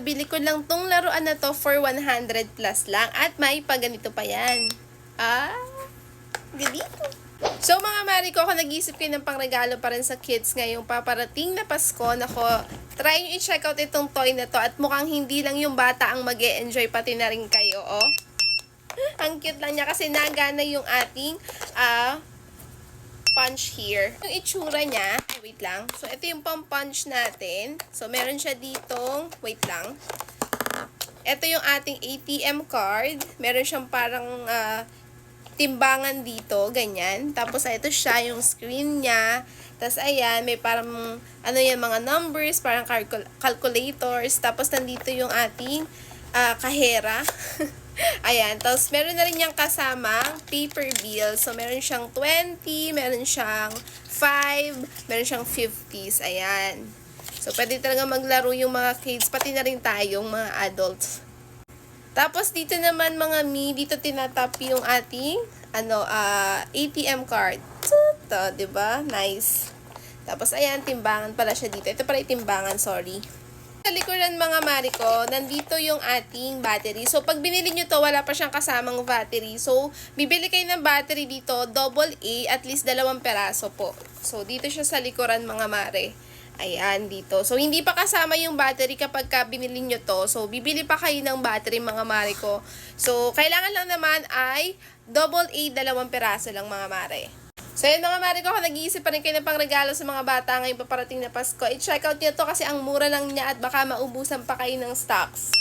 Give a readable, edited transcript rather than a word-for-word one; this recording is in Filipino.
nabili ko lang tong laruan na to for 100 plus lang. At may paganito pa yan. Ganito. So mga mari ko, ako nag-isip kayo ng pangregalo pa rin sa kids ngayong paparating na Pasko. Nako, try nyo i-check out itong toy na to. At mukhang hindi lang yung bata ang mag-e-enjoy, pati na rin kayo, oh. Ang cute lang niya kasi nagana yung ating punch here. Yung itsura niya, wait lang. So, ito yung pang-punch natin. So, meron siya ditong, wait lang. Ito yung ating ATM card. Meron siyang parang timbangan dito, ganyan. Tapos, ito siya, yung screen niya. Tapos, ayan, may parang, ano yan, mga numbers, parang calculators. Tapos, nandito yung ating kahera. Ayan, tapos meron na rin niyang kasama paper bill. So, meron siyang 20, meron siyang 5, meron siyang 50s. Ayan. So, pwede talaga maglaro yung mga kids, pati na rin tayong mga adults. Tapos, dito naman mga dito tinatap yung ating ATM card. Ito, diba? Nice. Tapos, ayan, timbangan pala siya dito. Ito pala yung timbangan, sorry. Sa likuran mga mari ko, nandito yung ating battery. So, pag binili nyo to, wala pa siyang kasamang battery. So, bibili kayo ng battery dito, double A, at least 2 peraso po. So, dito siya sa likuran mga mare. Ayan, dito. So, hindi pa kasama yung battery kapag binili nyo to. So, bibili pa kayo ng battery mga mare ko. So, kailangan lang naman ay double A, 2 peraso lang mga mare. So, yun mga mari ko, nag-iisip pa rin kayo ng pangregalo sa mga bata ngayong paparating na Pasko. I-check out nyo to kasi ang mura lang niya at baka maubusan pa kayo ng stocks.